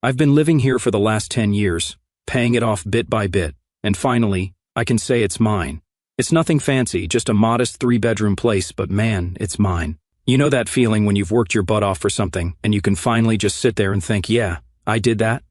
I've been living here for the last 10 years, paying it off bit by bit, and finally, I can say it's mine. It's nothing fancy, just a modest 3-bedroom place, but man, it's mine. You know that feeling when you've worked your butt off for something, and you can finally just sit there and think, yeah, I did that?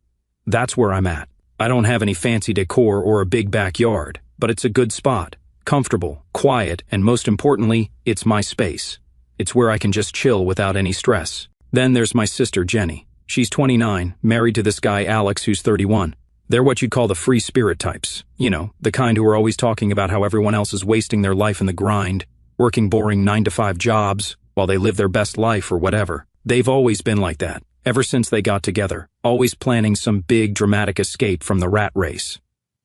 That's where I'm at. I don't have any fancy decor or a big backyard, but it's a good spot. Comfortable, quiet, and most importantly, it's my space. It's where I can just chill without any stress. Then there's my sister, Jenny. She's 29, married to this guy, Alex, who's 31. They're what you'd call the free spirit types. You know, the kind who are always talking about how everyone else is wasting their life in the grind, working boring 9-to-5 jobs while they live their best life or whatever. They've always been like that, ever since they got together, always planning some big dramatic escape from the rat race.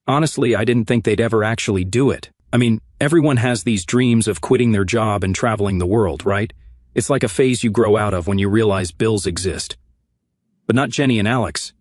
Honestly, I didn't think they'd ever actually do it. I mean, everyone has these dreams of quitting their job and traveling the world, right? It's like a phase you grow out of when you realize bills exist. But not Jenny and Alex.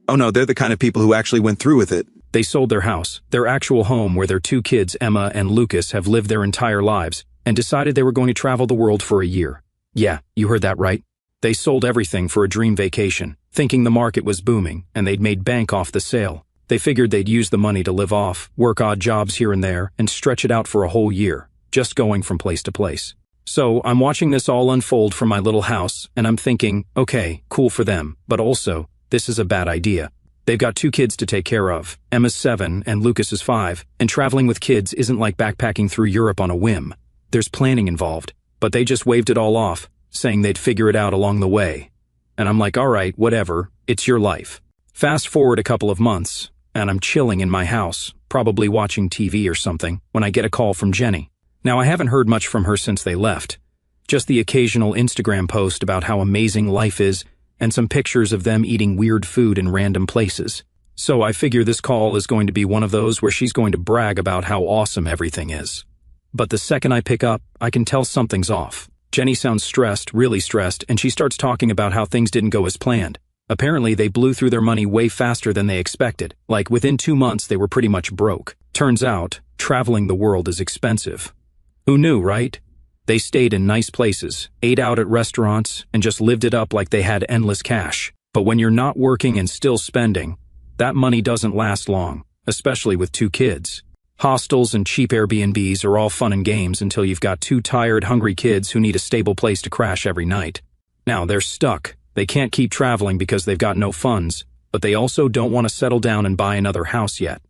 Oh no, they're the kind of people who actually went through with it. They sold their house, their actual home where their 2 kids, Emma and Lucas, have lived their entire lives, and decided they were going to travel the world for a year. Yeah, you heard that right. They sold everything for a dream vacation, thinking the market was booming, and they'd made bank off the sale. They figured they'd use the money to live off, work odd jobs here and there, and stretch it out for a whole year, just going from place to place. So I'm watching this all unfold from my little house, and I'm thinking, okay, cool for them, but also, this is a bad idea. They've got 2 kids to take care of. Emma's 7 and Lucas is 5, and traveling with kids isn't like backpacking through Europe on a whim. There's planning involved, but they just waved it all off, saying they'd figure it out along the way. And I'm like, all right, whatever, it's your life. Fast forward a couple of months, and I'm chilling in my house, probably watching TV or something, when I get a call from Jenny. Now, I haven't heard much from her since they left. Just the occasional Instagram post about how amazing life is, and some pictures of them eating weird food in random places. So I figure this call is going to be one of those where she's going to brag about how awesome everything is. But the second I pick up, I can tell something's off. Jenny sounds stressed, really stressed, and she starts talking about how things didn't go as planned. Apparently, they blew through their money way faster than they expected. Like, within 2 months, they were pretty much broke. Turns out, traveling the world is expensive. Who knew, right? They stayed in nice places, ate out at restaurants, and just lived it up like they had endless cash. But when you're not working and still spending, that money doesn't last long, especially with 2 kids. Hostels and cheap Airbnbs are all fun and games until you've got 2 tired, hungry kids who need a stable place to crash every night. Now, they're stuck. They can't keep traveling because they've got no funds, but they also don't want to settle down and buy another house yet.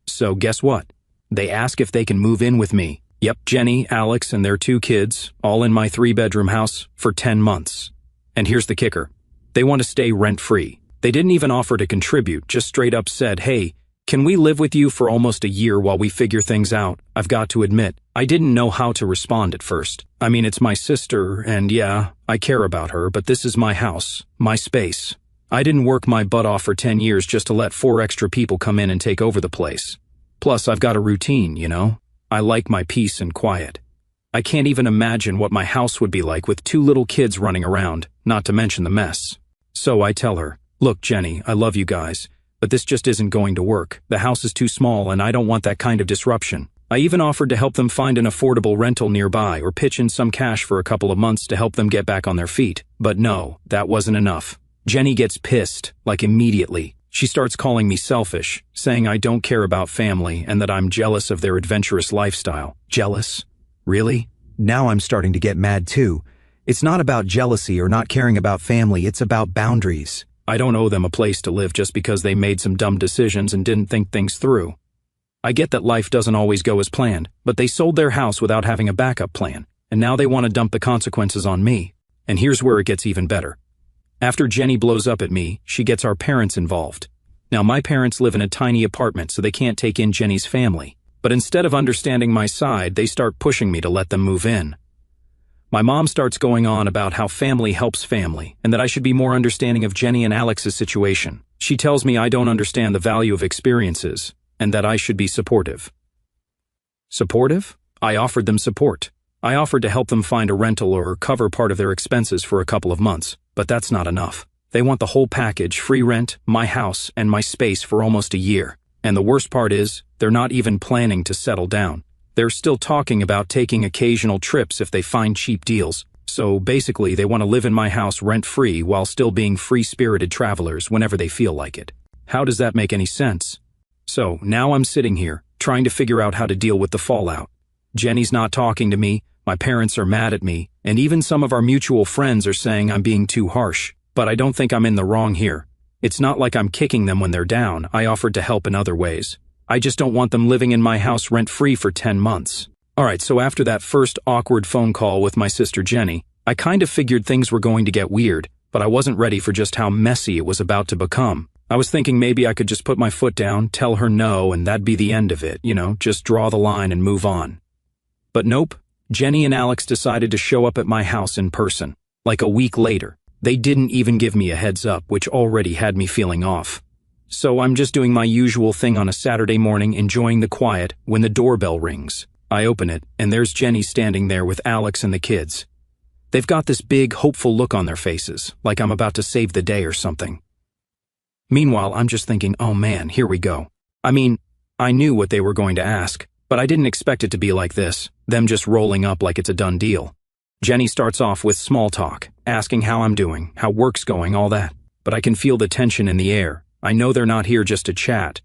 So guess what? They ask if they can move in with me. Yep, Jenny, Alex, and their 2 kids, all in my 3-bedroom house, for 10 months. And here's the kicker. They want to stay rent-free. They didn't even offer to contribute, just straight up said, hey, can we live with you for almost a year while we figure things out? I've got to admit, I didn't know how to respond at first. I mean, it's my sister, and yeah, I care about her, but this is my house, my space. I didn't work my butt off for 10 years just to let 4 extra people come in and take over the place. Plus, I've got a routine, you know? I like my peace and quiet. I can't even imagine what my house would be like with 2 little kids running around, not to mention the mess. So I tell her, look, Jenny, I love you guys, but this just isn't going to work. The house is too small and I don't want that kind of disruption. I even offered to help them find an affordable rental nearby or pitch in some cash for a couple of months to help them get back on their feet. But no, that wasn't enough. Jenny gets pissed, like immediately. She starts calling me selfish, saying I don't care about family and that I'm jealous of their adventurous lifestyle. Jealous? Really? Now I'm starting to get mad too. It's not about jealousy or not caring about family, it's about boundaries. I don't owe them a place to live just because they made some dumb decisions and didn't think things through. I get that life doesn't always go as planned, but they sold their house without having a backup plan, and now they want to dump the consequences on me. And here's where it gets even better. After Jenny blows up at me, she gets our parents involved. Now, my parents live in a tiny apartment, so they can't take in Jenny's family. But instead of understanding my side, they start pushing me to let them move in. My mom starts going on about how family helps family, and that I should be more understanding of Jenny and Alex's situation. She tells me I don't understand the value of experiences, and that I should be supportive. Supportive? I offered them support. I offered to help them find a rental or cover part of their expenses for a couple of months, but that's not enough. They want the whole package, free rent, my house, and my space for almost a year. And the worst part is, they're not even planning to settle down. They're still talking about taking occasional trips if they find cheap deals, So basically, they want to live in my house rent-free while still being free-spirited travelers whenever they feel like it. How does that make any sense? So now I'm sitting here, trying to figure out how to deal with the fallout. Jenny's not talking to me, my parents are mad at me, and even some of our mutual friends are saying I'm being too harsh. But I don't think I'm in the wrong here. It's not like I'm kicking them when they're down. I offered to help in other ways. I just don't want them living in my house rent-free for 10 months. Alright, so after that first awkward phone call with my sister Jenny, I kind of figured things were going to get weird, but I wasn't ready for just how messy it was about to become. I was thinking maybe I could just put my foot down, tell her no, and that'd be the end of it, just draw the line and move on. But nope, Jenny and Alex decided to show up at my house in person, like a week later. They didn't even give me a heads up, which already had me feeling off. So I'm just doing my usual thing on a Saturday morning, enjoying the quiet, when the doorbell rings. I open it, and there's Jenny standing there with Alex and the kids. They've got this big, hopeful look on their faces, like I'm about to save the day or something. Meanwhile, I'm just thinking, oh man, here we go. I mean, I knew what they were going to ask, but I didn't expect it to be like this, them just rolling up like it's a done deal. Jenny starts off with small talk, asking how I'm doing, how work's going, all that. But I can feel the tension in the air. I know they're not here just to chat.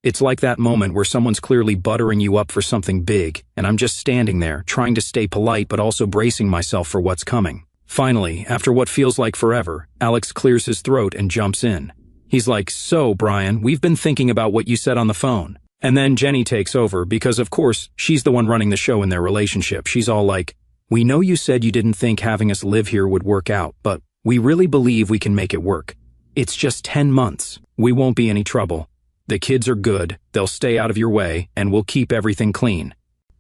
It's like that moment where someone's clearly buttering you up for something big, and I'm just standing there, trying to stay polite but also bracing myself for what's coming. Finally, after what feels like forever, Alex clears his throat and jumps in. He's like, "So, Brian, we've been thinking about what you said on the phone." And then Jenny takes over because, of course, she's the one running the show in their relationship. She's all like, "We know you said you didn't think having us live here would work out, but we really believe we can make it work. It's just 10 months. We won't be any trouble. The kids are good, they'll stay out of your way, and we'll keep everything clean."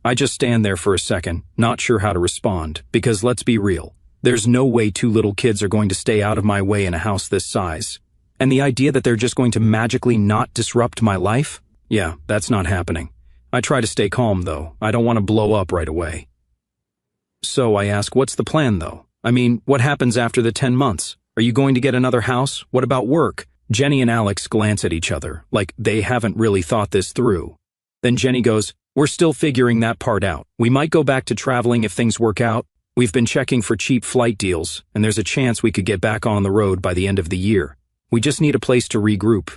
I just stand there for a second, not sure how to respond, because let's be real, there's no way 2 little kids are going to stay out of my way in a house this size. And the idea that they're just going to magically not disrupt my life? Yeah, that's not happening. I try to stay calm though, I don't want to blow up right away. So I ask, what's the plan though? I mean, what happens after the 10 months? Are you going to get another house? What about work? Jenny and Alex glance at each other, like they haven't really thought this through. Then Jenny goes, "We're still figuring that part out. We might go back to traveling if things work out. We've been checking for cheap flight deals, and there's a chance we could get back on the road by the end of the year. We just need a place to regroup,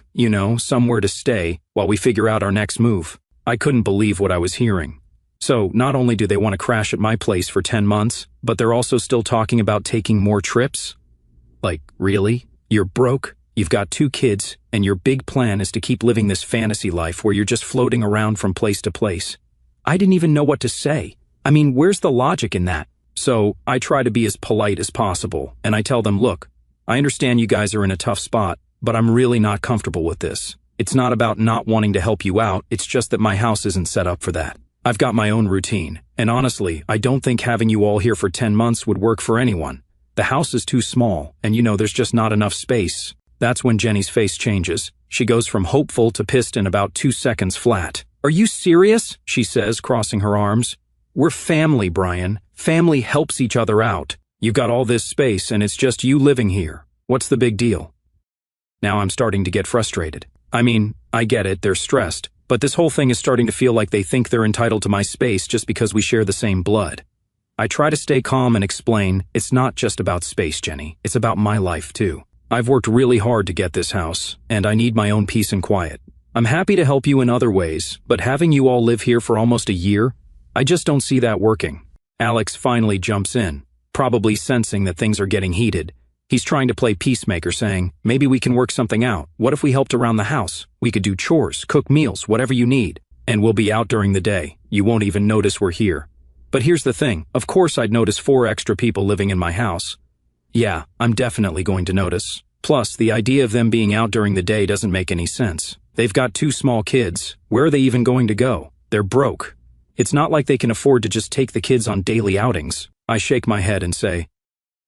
somewhere to stay, while we figure out our next move." I couldn't believe what I was hearing. So, not only do they want to crash at my place for 10 months, but they're also still talking about taking more trips? Like, really? You're broke? You've got 2 kids, and your big plan is to keep living this fantasy life where you're just floating around from place to place. I didn't even know what to say. I mean, where's the logic in that? So, I try to be as polite as possible, and I tell them, "Look, I understand you guys are in a tough spot, but I'm really not comfortable with this. It's not about not wanting to help you out, it's just that my house isn't set up for that. I've got my own routine, and honestly, I don't think having you all here for 10 months would work for anyone. The house is too small, and there's just not enough space." That's when Jenny's face changes. She goes from hopeful to pissed in about 2 seconds flat. "Are you serious?" she says, crossing her arms. "We're family, Brian. Family helps each other out. You've got all this space, and it's just you living here. What's the big deal?" Now I'm starting to get frustrated. I mean, I get it, they're stressed, but this whole thing is starting to feel like they think they're entitled to my space just because we share the same blood. I try to stay calm and explain, it's not just about space, Jenny. It's about my life, too. I've worked really hard to get this house, and I need my own peace and quiet. I'm happy to help you in other ways, but having you all live here for almost a year, I just don't see that working. Alex finally jumps in, probably sensing that things are getting heated. He's trying to play peacemaker, saying, "Maybe we can work something out. What if we helped around the house? We could do chores, cook meals, whatever you need. And we'll be out during the day. You won't even notice we're here." But here's the thing, of course I'd notice 4 extra people living in my house. Yeah, I'm definitely going to notice. Plus, the idea of them being out during the day doesn't make any sense. They've got 2 small kids. Where are they even going to go? They're broke. It's not like they can afford to just take the kids on daily outings. I shake my head and say,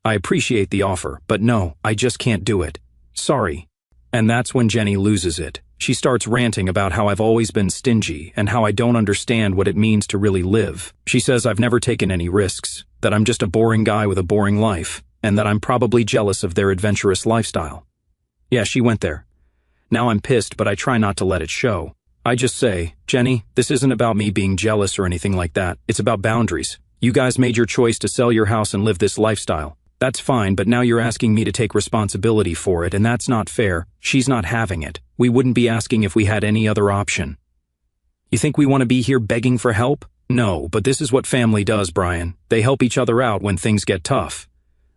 "I appreciate the offer, but no, I just can't do it. Sorry." And that's when Jenny loses it. She starts ranting about how I've always been stingy and how I don't understand what it means to really live. She says I've never taken any risks, that I'm just a boring guy with a boring life, and that I'm probably jealous of their adventurous lifestyle. Yeah, she went there. Now I'm pissed, but I try not to let it show. I just say, "Jenny, this isn't about me being jealous or anything like that. It's about boundaries. You guys made your choice to sell your house and live this lifestyle. That's fine, but now you're asking me to take responsibility for it, and that's not fair. She's not having it. We wouldn't be asking if we had any other option. You think we want to be here begging for help? No, but this is what family does, Brian. They help each other out when things get tough.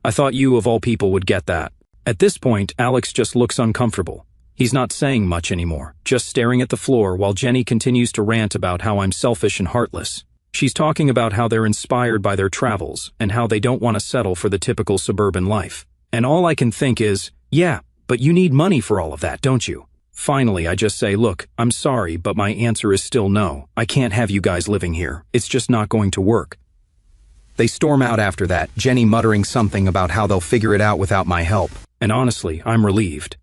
I thought you, of all people, would get that. At this point, Alex just looks uncomfortable. He's not saying much anymore, just staring at the floor while Jenny continues to rant about how I'm selfish and heartless. She's talking about how they're inspired by their travels and how they don't want to settle for the typical suburban life. And all I can think is, yeah, but you need money for all of that, don't you? Finally, I just say, look, I'm sorry, but my answer is still no. I can't have you guys living here. It's just not going to work. They storm out after that, Jenny muttering something about how they'll figure it out without my help. And honestly, I'm relieved.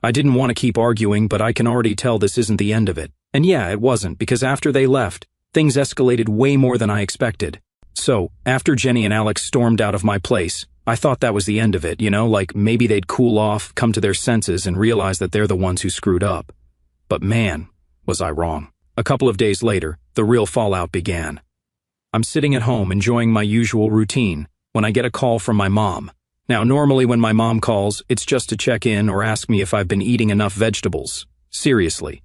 I didn't want to keep arguing, but I can already tell this isn't the end of it. And yeah, it wasn't, because after they left, things escalated way more than I expected. So, after Jenny and Alex stormed out of my place, I thought that was the end of it, like maybe they'd cool off, come to their senses, and realize that they're the ones who screwed up. But man, was I wrong. A couple of days later, the real fallout began. I'm sitting at home enjoying my usual routine when I get a call from my mom. Now, normally when my mom calls, it's just to check in or ask me if I've been eating enough vegetables. Seriously.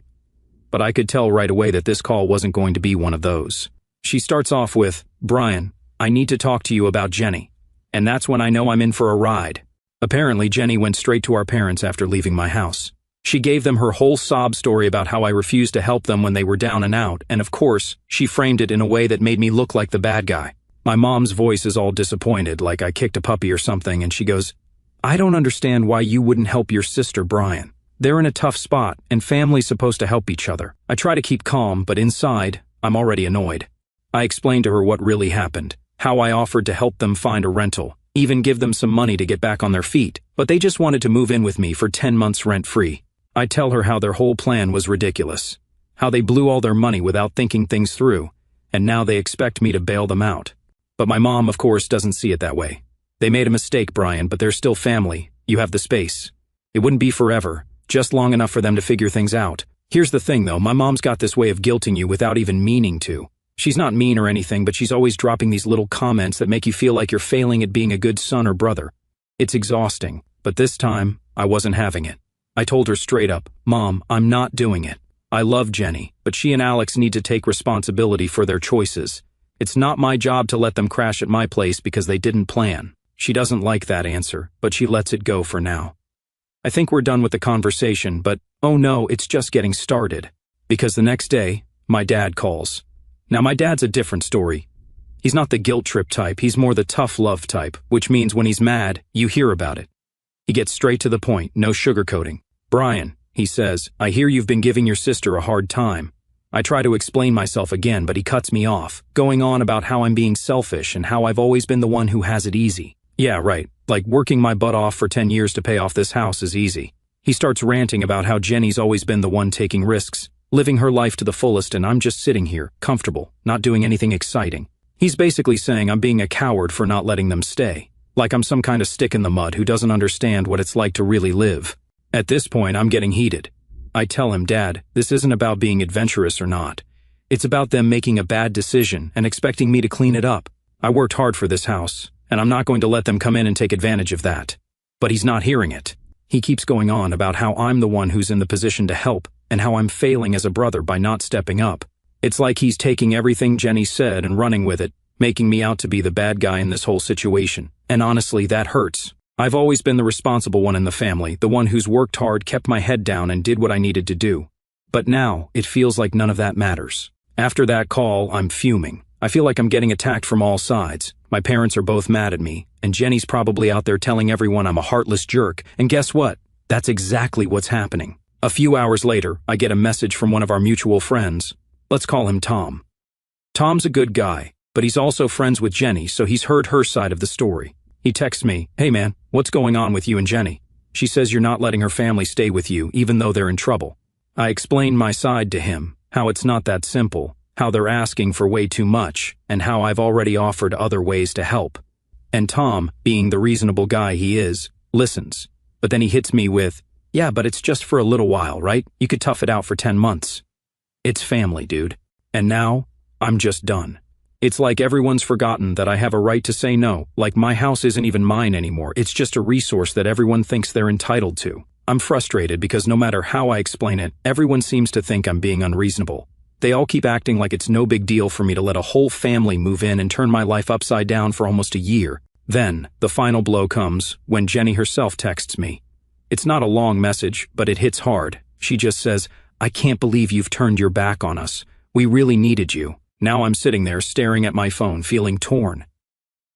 But I could tell right away that this call wasn't going to be one of those. She starts off with, "Brian, I need to talk to you about Jenny." And that's when I know I'm in for a ride. Apparently, Jenny went straight to our parents after leaving my house. She gave them her whole sob story about how I refused to help them when they were down and out, and of course, she framed it in a way that made me look like the bad guy. My mom's voice is all disappointed, like I kicked a puppy or something, and she goes, "I don't understand why you wouldn't help your sister, Brian. They're in a tough spot, and family's supposed to help each other." I try to keep calm, but inside, I'm already annoyed. I explained to her what really happened. How I offered to help them find a rental, even give them some money to get back on their feet, but they just wanted to move in with me for 10 months rent-free. I tell her how their whole plan was ridiculous, how they blew all their money without thinking things through, and now they expect me to bail them out. But my mom, of course, doesn't see it that way. They made a mistake, Brian, but they're still family. You have the space. It wouldn't be forever, just long enough for them to figure things out. Here's the thing, though, my mom's got this way of guilting you without even meaning to. She's not mean or anything, but she's always dropping these little comments that make you feel like you're failing at being a good son or brother. It's exhausting, but this time, I wasn't having it. I told her straight up, "Mom, I'm not doing it. I love Jenny, but she and Alex need to take responsibility for their choices. It's not my job to let them crash at my place because they didn't plan." She doesn't like that answer, but she lets it go for now. I think we're done with the conversation, but oh no, it's just getting started. Because the next day, my dad calls. Now, my dad's a different story. He's not the guilt trip type, he's more the tough love type, which means when he's mad, you hear about it. He gets straight to the point, no sugarcoating. "Brian," he says, "I hear you've been giving your sister a hard time." I try to explain myself again, but he cuts me off, going on about how I'm being selfish and how I've always been the one who has it easy. Yeah, right, like working my butt off for 10 years to pay off this house is easy. He starts ranting about how Jenny's always been the one taking risks, living her life to the fullest, and I'm just sitting here, comfortable, not doing anything exciting. He's basically saying I'm being a coward for not letting them stay, like I'm some kind of stick in the mud who doesn't understand what it's like to really live. At this point, I'm getting heated. I tell him, "Dad, this isn't about being adventurous or not. It's about them making a bad decision and expecting me to clean it up. I worked hard for this house, and I'm not going to let them come in and take advantage of that." But he's not hearing it. He keeps going on about how I'm the one who's in the position to help, and how I'm failing as a brother by not stepping up. It's like he's taking everything Jenny said and running with it, making me out to be the bad guy in this whole situation. And honestly, that hurts. I've always been the responsible one in the family, the one who's worked hard, kept my head down, and did what I needed to do. But now, it feels like none of that matters. After that call, I'm fuming. I feel like I'm getting attacked from all sides. My parents are both mad at me, and Jenny's probably out there telling everyone I'm a heartless jerk, and guess what? That's exactly what's happening. A few hours later, I get a message from one of our mutual friends. Let's call him Tom. Tom's a good guy, but he's also friends with Jenny, so he's heard her side of the story. He texts me, "Hey man, what's going on with you and Jenny? She says you're not letting her family stay with you, even though they're in trouble." I explain my side to him, how it's not that simple, how they're asking for way too much, and how I've already offered other ways to help. And Tom, being the reasonable guy he is, listens. But then he hits me with, "Yeah, but it's just for a little while, right? You could tough it out for 10 months. It's family, dude. And now, I'm just done. It's like everyone's forgotten that I have a right to say no, like my house isn't even mine anymore, it's just a resource that everyone thinks they're entitled to. I'm frustrated because no matter how I explain it, everyone seems to think I'm being unreasonable. They all keep acting like it's no big deal for me to let a whole family move in and turn my life upside down for almost a year. Then, the final blow comes when Jenny herself texts me. It's not a long message, but it hits hard. She just says, "I can't believe you've turned your back on us. We really needed you." Now I'm sitting there staring at my phone, feeling torn.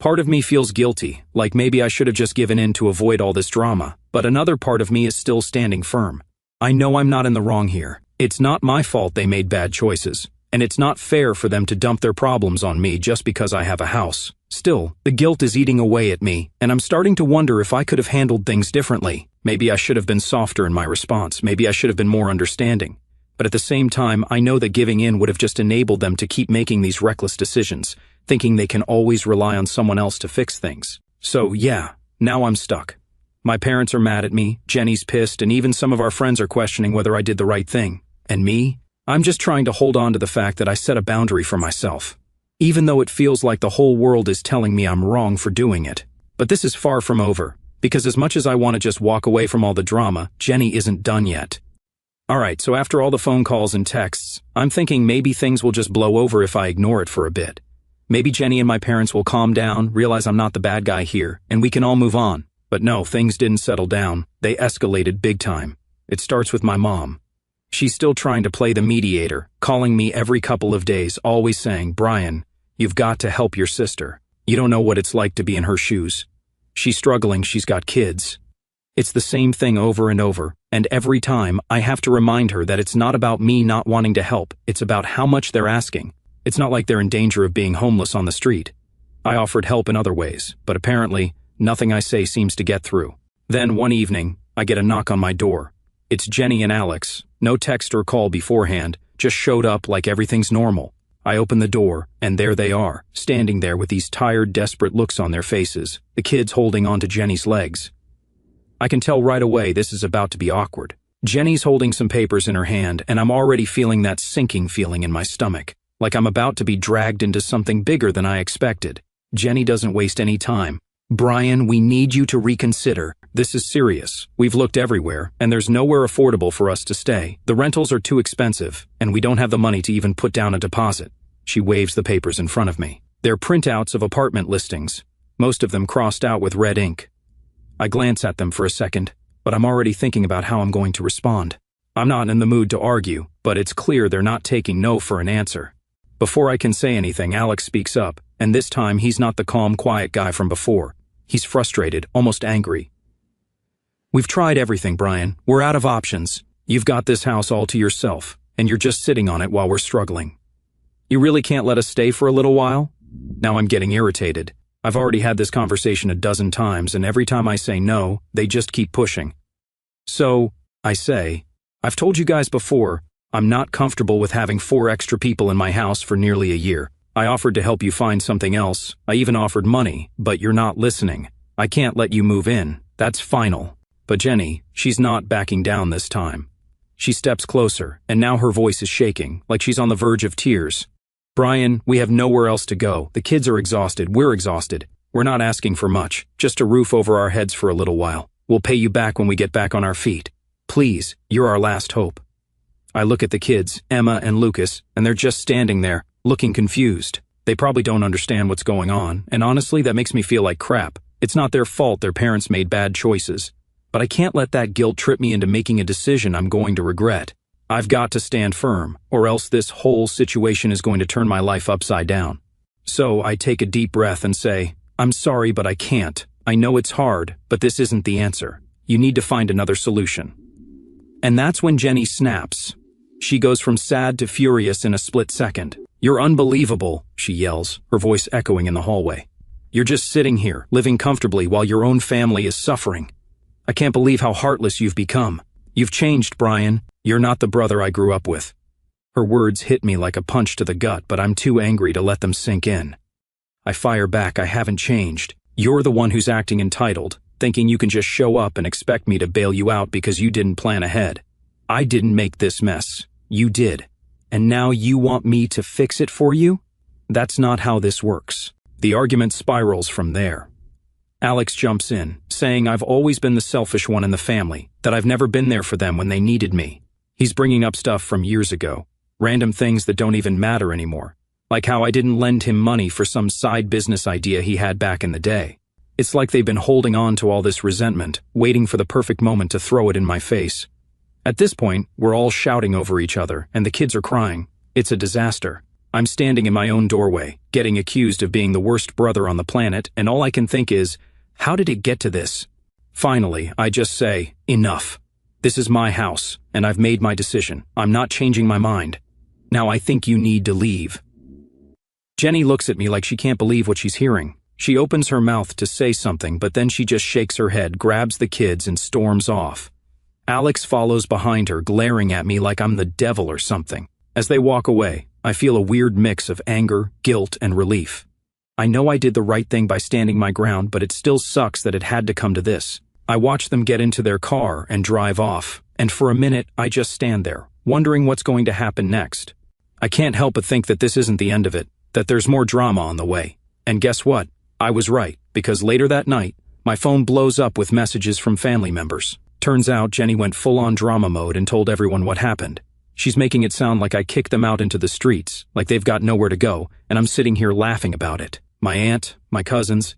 Part of me feels guilty, like maybe I should have just given in to avoid all this drama, but another part of me is still standing firm. I know I'm not in the wrong here. It's not my fault they made bad choices, and it's not fair for them to dump their problems on me just because I have a house. Still, the guilt is eating away at me, and I'm starting to wonder if I could have handled things differently. Maybe I should have been softer in my response. Maybe I should have been more understanding. But at the same time, I know that giving in would have just enabled them to keep making these reckless decisions, thinking they can always rely on someone else to fix things. So yeah, now I'm stuck. My parents are mad at me, Jenny's pissed, and even some of our friends are questioning whether I did the right thing. And me? I'm just trying to hold on to the fact that I set a boundary for myself, even though it feels like the whole world is telling me I'm wrong for doing it. But this is far from over, because as much as I want to just walk away from all the drama, Jenny isn't done yet. Alright, so after all the phone calls and texts, I'm thinking maybe things will just blow over if I ignore it for a bit. Maybe Jenny and my parents will calm down, realize I'm not the bad guy here, and we can all move on. But no, things didn't settle down. They escalated big time. It starts with my mom. She's still trying to play the mediator, calling me every couple of days, always saying, "Brian, you've got to help your sister. You don't know what it's like to be in her shoes. She's struggling, she's got kids." It's the same thing over and over, and every time I have to remind her that it's not about me not wanting to help, it's about how much they're asking. It's not like they're in danger of being homeless on the street. I offered help in other ways, but apparently, nothing I say seems to get through. Then one evening, I get a knock on my door. It's Jenny and Alex. No text or call beforehand, just showed up like everything's normal. I open the door, and there they are, standing there with these tired, desperate looks on their faces, the kids holding onto Jenny's legs. I can tell right away this is about to be awkward. Jenny's holding some papers in her hand, and I'm already feeling that sinking feeling in my stomach, like I'm about to be dragged into something bigger than I expected. Jenny doesn't waste any time. "Brian, we need you to reconsider. This is serious. We've looked everywhere, and there's nowhere affordable for us to stay. The rentals are too expensive, and we don't have the money to even put down a deposit." She waves the papers in front of me. They're printouts of apartment listings, most of them crossed out with red ink. I glance at them for a second, but I'm already thinking about how I'm going to respond. I'm not in the mood to argue, but it's clear they're not taking no for an answer. Before I can say anything, Alex speaks up, and this time he's not the calm, quiet guy from before. He's frustrated, almost angry. "We've tried everything, Brian. We're out of options. You've got this house all to yourself, and you're just sitting on it while we're struggling. You really can't let us stay for a little while?" Now I'm getting irritated. I've already had this conversation a dozen times, and every time I say no, they just keep pushing. "So," I say, "I've told you guys before, I'm not comfortable with having 4 extra people in my house for nearly a year. I offered to help you find something else. I even offered money, but you're not listening. I can't let you move in. That's final." But Jenny, she's not backing down this time. She steps closer, and now her voice is shaking, like she's on the verge of tears. "Brian, we have nowhere else to go. The kids are exhausted. We're exhausted. We're not asking for much, just a roof over our heads for a little while. We'll pay you back when we get back on our feet. Please, you're our last hope." I look at the kids, Emma and Lucas, and they're just standing there, looking confused. They probably don't understand what's going on, and honestly, that makes me feel like crap. It's not their fault their parents made bad choices. But I can't let that guilt trip me into making a decision I'm going to regret. I've got to stand firm, or else this whole situation is going to turn my life upside down. So I take a deep breath and say, "I'm sorry, but I can't. I know it's hard, but this isn't the answer. You need to find another solution." And that's when Jenny snaps. She goes from sad to furious in a split second. "You're unbelievable," she yells, her voice echoing in the hallway. "You're just sitting here, living comfortably while your own family is suffering. I can't believe how heartless you've become. You've changed, Brian. You're not the brother I grew up with." Her words hit me like a punch to the gut, but I'm too angry to let them sink in. I fire back, "I haven't changed. You're the one who's acting entitled, thinking you can just show up and expect me to bail you out because you didn't plan ahead. I didn't make this mess. You did. And now you want me to fix it for you?" That's not how this works. The argument spirals from there. Alex jumps in, saying I've always been the selfish one in the family, that I've never been there for them when they needed me. He's bringing up stuff from years ago, random things that don't even matter anymore, like how I didn't lend him money for some side business idea he had back in the day. It's like they've been holding on to all this resentment, waiting for the perfect moment to throw it in my face. At this point, we're all shouting over each other, and the kids are crying. It's a disaster. I'm standing in my own doorway, getting accused of being the worst brother on the planet, and all I can think is, how did it get to this? Finally, I just say, enough. This is my house, and I've made my decision. I'm not changing my mind. Now I think you need to leave. Jenny looks at me like she can't believe what she's hearing. She opens her mouth to say something, but then she just shakes her head, grabs the kids, and storms off. Alex follows behind her, glaring at me like I'm the devil or something. As they walk away, I feel a weird mix of anger, guilt, and relief. I know I did the right thing by standing my ground, but it still sucks that it had to come to this. I watch them get into their car and drive off, and for a minute I just stand there, wondering what's going to happen next. I can't help but think that this isn't the end of it, that there's more drama on the way. And guess what? I was right, because later that night, my phone blows up with messages from family members. Turns out Jenny went full-on drama mode and told everyone what happened. She's making it sound like I kicked them out into the streets, like they've got nowhere to go, and I'm sitting here laughing about it. My aunt, my cousins,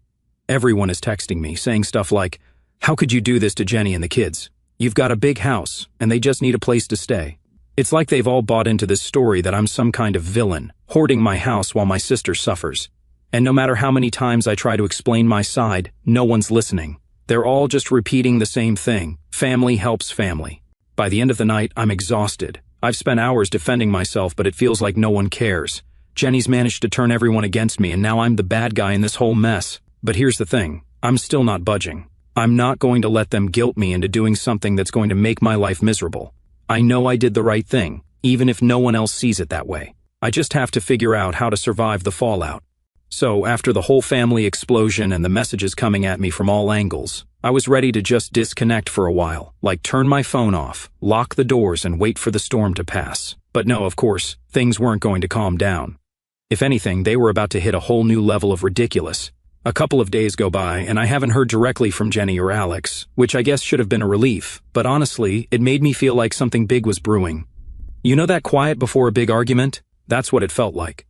everyone is texting me, saying stuff like, "How could you do this to Jenny and the kids? You've got a big house, and they just need a place to stay." It's like they've all bought into this story that I'm some kind of villain, hoarding my house while my sister suffers. And no matter how many times I try to explain my side, no one's listening. They're all just repeating the same thing. Family helps family. By the end of the night, I'm exhausted. I've spent hours defending myself, but it feels like no one cares. Jenny's managed to turn everyone against me, and now I'm the bad guy in this whole mess. But here's the thing. I'm still not budging. I'm not going to let them guilt me into doing something that's going to make my life miserable. I know I did the right thing, even if no one else sees it that way. I just have to figure out how to survive the fallout. So, after the whole family explosion and the messages coming at me from all angles, I was ready to just disconnect for a while, like turn my phone off, lock the doors, and wait for the storm to pass. But no, of course, things weren't going to calm down. If anything, they were about to hit a whole new level of ridiculous. A couple of days go by, and I haven't heard directly from Jenny or Alex, which I guess should have been a relief, but honestly, it made me feel like something big was brewing. You know that quiet before a big argument? That's what it felt like.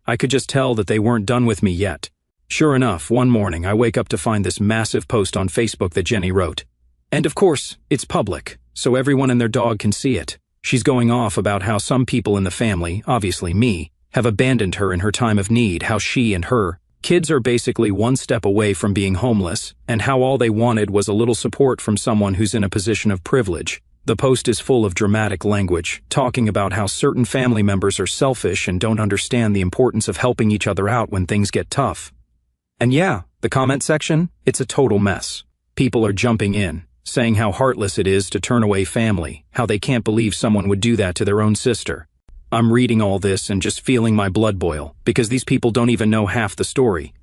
I could just tell that they weren't done with me yet. Sure enough, one morning I wake up to find this massive post on Facebook that Jenny wrote. And of course, it's public, so everyone and their dog can see it. She's going off about how some people in the family, obviously me, have abandoned her in her time of need, how she and her kids are basically one step away from being homeless, and how all they wanted was a little support from someone who's in a position of privilege. The post is full of dramatic language, talking about how certain family members are selfish and don't understand the importance of helping each other out when things get tough. And yeah, the comment section, it's a total mess. People are jumping in, saying how heartless it is to turn away family, how they can't believe someone would do that to their own sister. I'm reading all this and just feeling my blood boil, because these people don't even know half the story.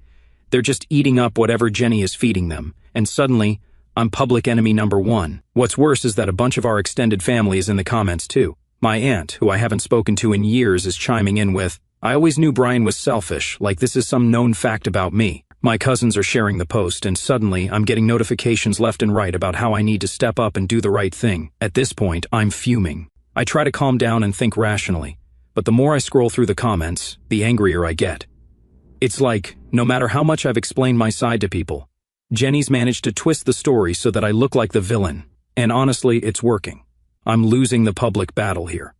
They're just eating up whatever Jenny is feeding them, and suddenly, I'm public enemy number one. What's worse is that a bunch of our extended family is in the comments too. My aunt, who I haven't spoken to in years, is chiming in with, "I always knew Brian was selfish, like this is some known fact about me." My cousins are sharing the post, and suddenly I'm getting notifications left and right about how I need to step up and do the right thing. At this point, I'm fuming. I try to calm down and think rationally, but the more I scroll through the comments, the angrier I get. It's like, no matter how much I've explained my side to people, Jenny's managed to twist the story so that I look like the villain, and honestly, it's working. I'm losing the public battle here.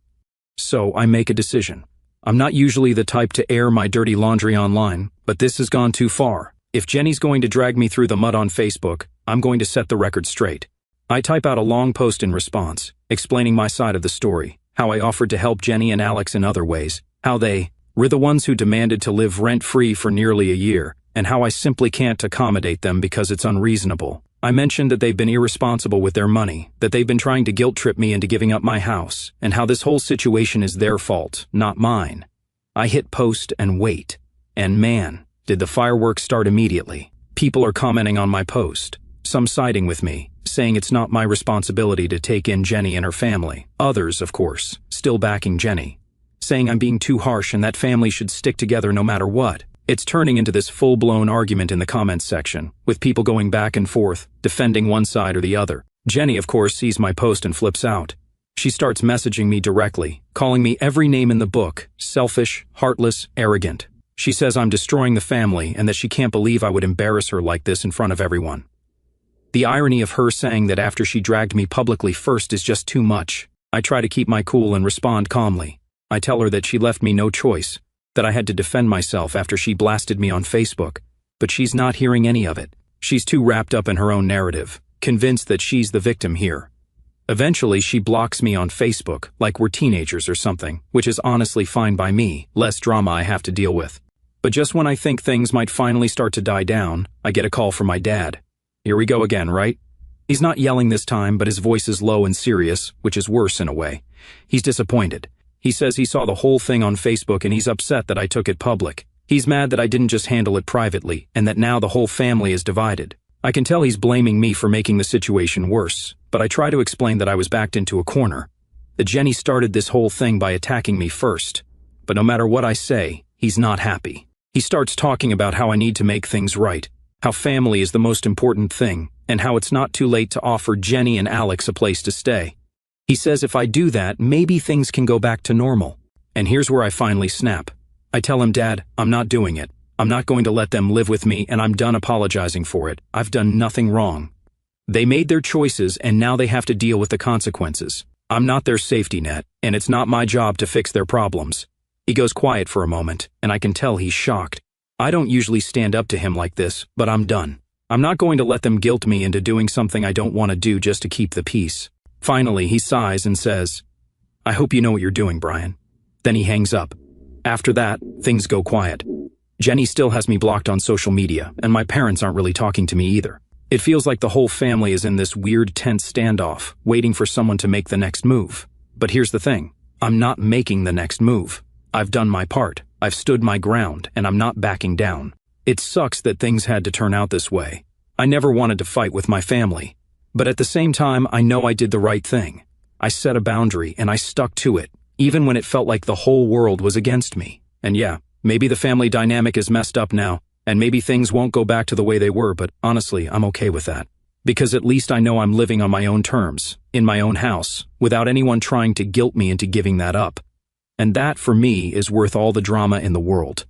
So I make a decision. I'm not usually the type to air my dirty laundry online, but this has gone too far. If Jenny's going to drag me through the mud on Facebook, I'm going to set the record straight. I type out a long post in response, explaining my side of the story, how I offered to help Jenny and Alex in other ways, how they were the ones who demanded to live rent-free for nearly a year, and how I simply can't accommodate them because it's unreasonable. I mentioned that they've been irresponsible with their money, that they've been trying to guilt-trip me into giving up my house, and how this whole situation is their fault, not mine. I hit post and wait. And man, did the fireworks start immediately. People are commenting on my post, some siding with me, saying it's not my responsibility to take in Jenny and her family. Others, of course, still backing Jenny. saying I'm being too harsh and that family should stick together no matter what. It's turning into this full-blown argument in the comments section, with people going back and forth, defending one side or the other. Jenny, of course, sees my post and flips out. She starts messaging me directly, calling me every name in the book, selfish, heartless, arrogant. She says I'm destroying the family and that she can't believe I would embarrass her like this in front of everyone. The irony of her saying that after she dragged me publicly first is just too much. I try to keep my cool and respond calmly. I tell her that she left me no choice, that I had to defend myself after she blasted me on Facebook, but she's not hearing any of it. She's too wrapped up in her own narrative, convinced that she's the victim here. Eventually, she blocks me on Facebook, like we're teenagers or something, which is honestly fine by me, less drama I have to deal with. But just when I think things might finally start to die down, I get a call from my dad. Here we go again, right? He's not yelling this time, but his voice is low and serious, which is worse in a way. He's disappointed. He says he saw the whole thing on Facebook and he's upset that I took it public. He's mad that I didn't just handle it privately, and that now the whole family is divided. I can tell he's blaming me for making the situation worse, but I try to explain that I was backed into a corner. That Jenny started this whole thing by attacking me first. But no matter what I say, he's not happy. He starts talking about how I need to make things right, how family is the most important thing, and how it's not too late to offer Jenny and Alex a place to stay. He says if I do that, maybe things can go back to normal. And here's where I finally snap. I tell him, Dad, I'm not doing it. I'm not going to let them live with me, and I'm done apologizing for it. I've done nothing wrong. They made their choices, and now they have to deal with the consequences. I'm not their safety net, and it's not my job to fix their problems. He goes quiet for a moment, and I can tell he's shocked. I don't usually stand up to him like this, but I'm done. I'm not going to let them guilt me into doing something I don't want to do just to keep the peace. Finally, he sighs and says, I hope you know what you're doing, Brian. Then he hangs up. After that, things go quiet. Jenny still has me blocked on social media, and my parents aren't really talking to me either. It feels like the whole family is in this weird tense standoff, waiting for someone to make the next move. But here's the thing. I'm not making the next move. I've done my part. I've stood my ground, and I'm not backing down. It sucks that things had to turn out this way. I never wanted to fight with my family. But at the same time, I know I did the right thing. I set a boundary, and I stuck to it, even when it felt like the whole world was against me. And yeah, maybe the family dynamic is messed up now, and maybe things won't go back to the way they were, but honestly, I'm okay with that. Because at least I know I'm living on my own terms, in my own house, without anyone trying to guilt me into giving that up. And that, for me, is worth all the drama in the world.